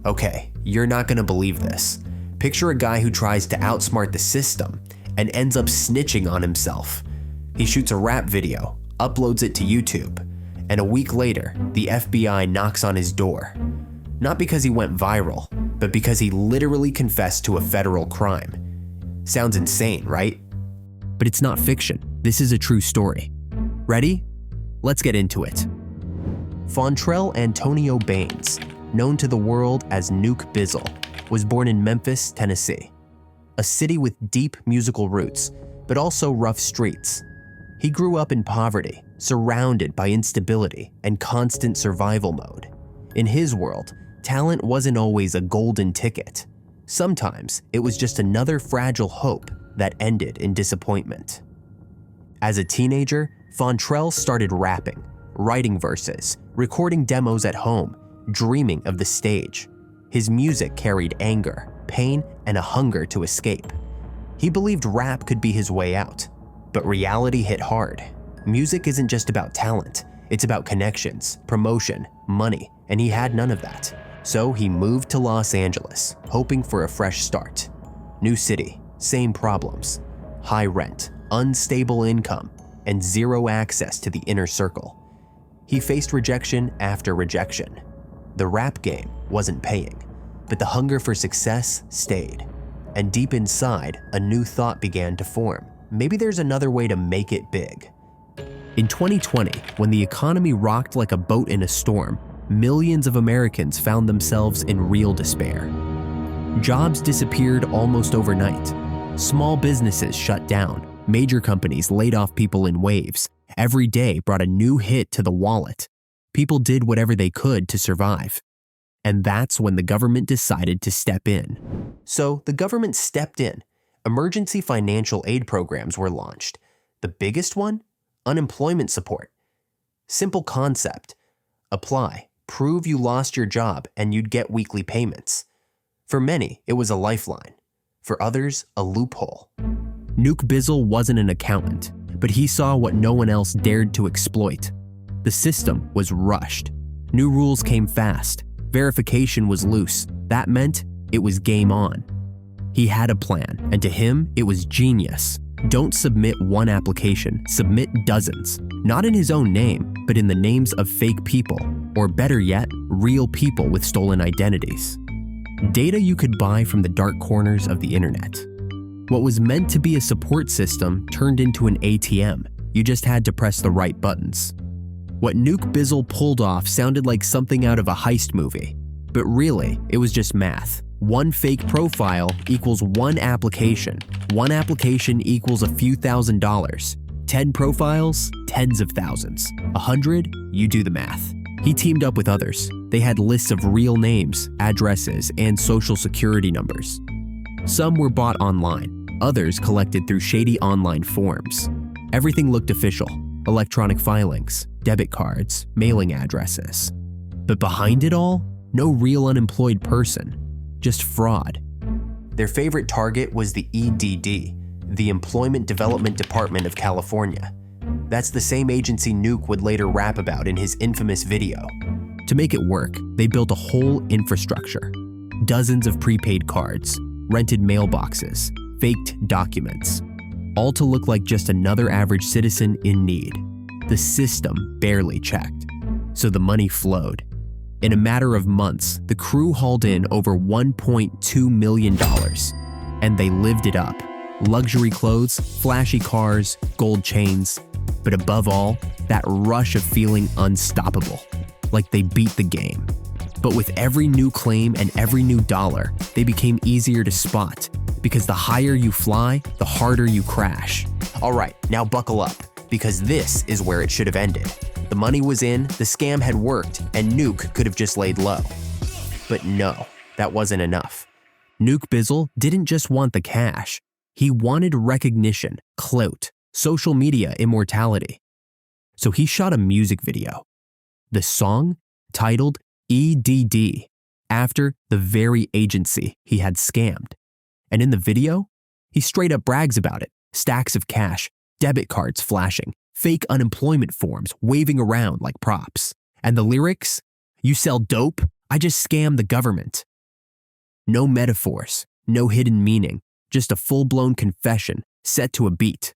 Okay, you're not gonna believe this. Picture a guy who tries to outsmart the system and ends up snitching on himself. He shoots a rap video, uploads it to YouTube, and a week later, the FBI knocks on his door. Not because he went viral, but because he literally confessed to a federal crime. Sounds insane, right? But it's not fiction. This is a true story. Ready? Let's get into it. Fontrell Antonio Baines, known to the world as Nuke Bizzle, was born in Memphis, Tennessee, a city with deep musical roots, but also rough streets. He grew up in poverty, surrounded by instability and constant survival mode. In his world, talent wasn't always a golden ticket. Sometimes it was just another fragile hope that ended in disappointment. As a teenager, Fontrell started rapping, writing verses, recording demos at home, dreaming of the stage. His music carried anger, pain, and a hunger to escape. He believed rap could be his way out, but reality hit hard. Music isn't just about talent, it's about connections, promotion, money, and he had none of that. So he moved to Los Angeles, hoping for a fresh start. New city, same problems. High rent, unstable income, and zero access to the inner circle. He faced rejection after rejection. The rap game wasn't paying, but the hunger for success stayed. And deep inside, a new thought began to form. Maybe there's another way to make it big. In 2020, when the economy rocked like a boat in a storm, millions of Americans found themselves in real despair. Jobs disappeared almost overnight. Small businesses shut down. Major companies laid off people in waves. Every day brought a new hit to the wallet. People did whatever they could to survive. And that's when the government decided to step in. So the government stepped in. Emergency financial aid programs were launched. The biggest one? Unemployment support. Simple concept. Apply, prove you lost your job, and you'd get weekly payments. For many, it was a lifeline. For others, a loophole. Nuke Bizzle wasn't an accountant, but he saw what no one else dared to exploit. The system was rushed. New rules came fast. Verification was loose. That meant it was game on. He had a plan, and to him, it was genius. Don't submit one application, submit dozens. Not in his own name, but in the names of fake people, or better yet, real people with stolen identities. Data you could buy from the dark corners of the internet. What was meant to be a support system turned into an ATM. You just had to press the right buttons. What Nuke Bizzle pulled off sounded like something out of a heist movie, but really, it was just math. One fake profile equals one application. One application equals a few $1,000s. 10 profiles, tens of thousands. 100, you do the math. He teamed up with others. They had lists of real names, addresses, and social security numbers. Some were bought online, others collected through shady online forms. Everything looked official: electronic filings, debit cards, mailing addresses. But behind it all, no real unemployed person, just fraud. Their favorite target was the EDD, the Employment Development Department of California. That's the same agency Nuke would later rap about in his infamous video. To make it work, they built a whole infrastructure. Dozens of prepaid cards, rented mailboxes, faked documents, all to look like just another average citizen in need. The system barely checked, so the money flowed. In a matter of months, the crew hauled in over $1.2 million, and they lived it up. Luxury clothes, flashy cars, gold chains, but above all, that rush of feeling unstoppable, like they beat the game. But with every new claim and every new dollar, they became easier to spot, because the higher you fly, the harder you crash. All right, now buckle up, because this is where it should have ended. The money was in, the scam had worked, and Nuke could have just laid low. But no, that wasn't enough. Nuke Bizzle didn't just want the cash. He wanted recognition, clout, social media immortality. So he shot a music video. The song, titled EDD, after the very agency he had scammed. And in the video, he straight up brags about it. Stacks of cash, debit cards flashing, fake unemployment forms waving around like props. And the lyrics? You sell dope? I just scammed the government. No metaphors, no hidden meaning, just a full-blown confession set to a beat.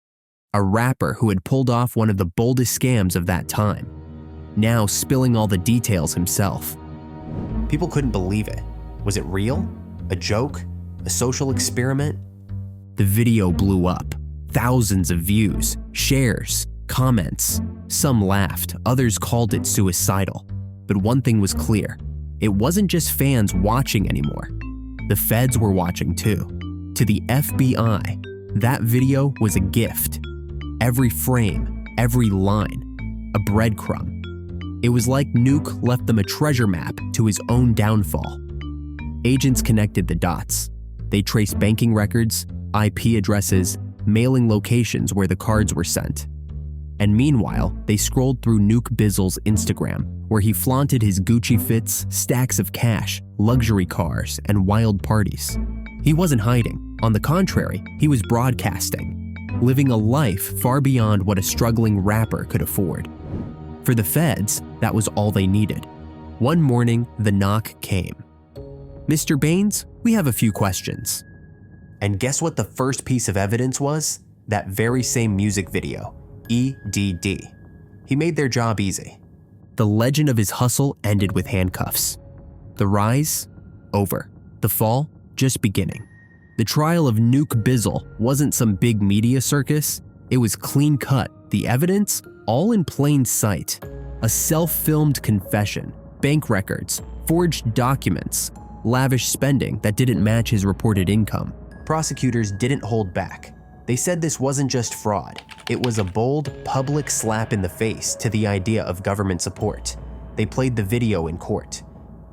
A rapper who had pulled off one of the boldest scams of that time, now spilling all the details himself. People couldn't believe it. Was it real? A joke? A social experiment? The video blew up. Thousands of views, shares, comments. Some laughed, others called it suicidal. But one thing was clear. It wasn't just fans watching anymore. The feds were watching too. To the FBI, that video was a gift. Every frame, every line, a breadcrumb. It was like Nuke left them a treasure map to his own downfall. Agents connected the dots. They traced banking records, IP addresses, mailing locations where the cards were sent. And meanwhile, they scrolled through Nuke Bizzle's Instagram, where he flaunted his Gucci fits, stacks of cash, luxury cars, and wild parties. He wasn't hiding. On the contrary, he was broadcasting, living a life far beyond what a struggling rapper could afford. For the feds, that was all they needed. One morning, the knock came. "Mr. Baines, we have a few questions." And guess what the first piece of evidence was? That very same music video, EDD. He made their job easy. The legend of his hustle ended with handcuffs. The rise? Over. The fall? Just beginning. The trial of Nuke Bizzle wasn't some big media circus. It was clean cut. The evidence? All in plain sight. A self-filmed confession, bank records, forged documents, lavish spending that didn't match his reported income. Prosecutors didn't hold back. They said this wasn't just fraud. It was a bold, public slap in the face to the idea of government support. They played the video in court,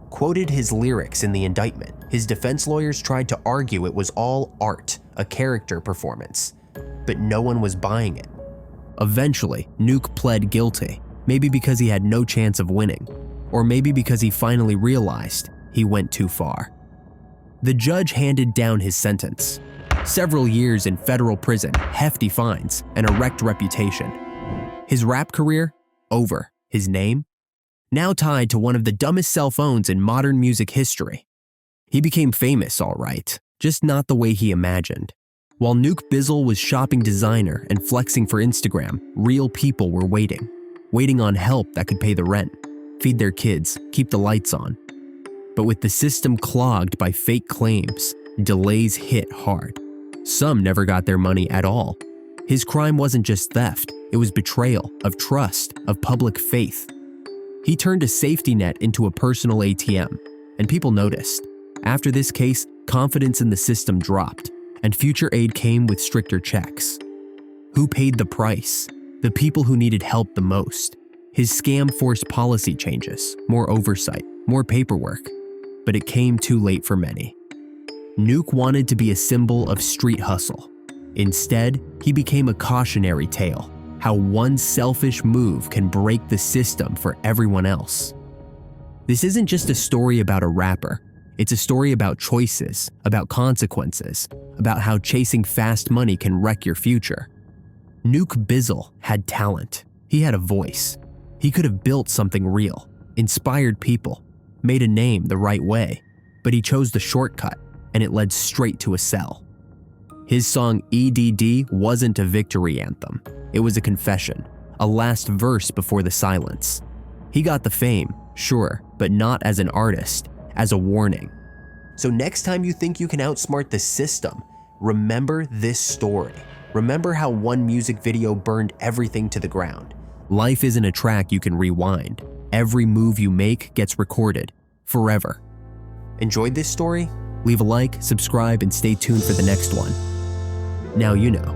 quoted his lyrics in the indictment. His defense lawyers tried to argue it was all art, a character performance, but no one was buying it. Eventually, Nuke pled guilty, maybe because he had no chance of winning, or maybe because he finally realized he went too far. The judge handed down his sentence. Several years in federal prison, hefty fines, and a wrecked reputation. His rap career? Over. His name? Now tied to one of the dumbest cell phones in modern music history. He became famous, all right, just not the way he imagined. While Nuke Bizzle was shopping designer and flexing for Instagram, real people were waiting on help that could pay the rent, feed their kids, keep the lights on. But with the system clogged by fake claims, delays hit hard. Some never got their money at all. His crime wasn't just theft, it was betrayal of trust, of public faith. He turned a safety net into a personal ATM, and people noticed. After this case, confidence in the system dropped, and future aid came with stricter checks. Who paid the price? The people who needed help the most. His scam forced policy changes, more oversight, more paperwork, but it came too late for many. Nuke wanted to be a symbol of street hustle. Instead, he became a cautionary tale, how one selfish move can break the system for everyone else. This isn't just a story about a rapper. It's a story about choices, about consequences, about how chasing fast money can wreck your future. Nuke Bizzle had talent. He had a voice. He could have built something real, inspired people, made a name the right way, but he chose the shortcut, and it led straight to a cell. His song EDD wasn't a victory anthem. It was a confession, a last verse before the silence. He got the fame, sure, but not as an artist, as a warning. So next time you think you can outsmart the system, remember this story. Remember how one music video burned everything to the ground. Life isn't a track you can rewind. Every move you make gets recorded, forever. Enjoyed this story? Leave a like, subscribe, and stay tuned for the next one. Now you know.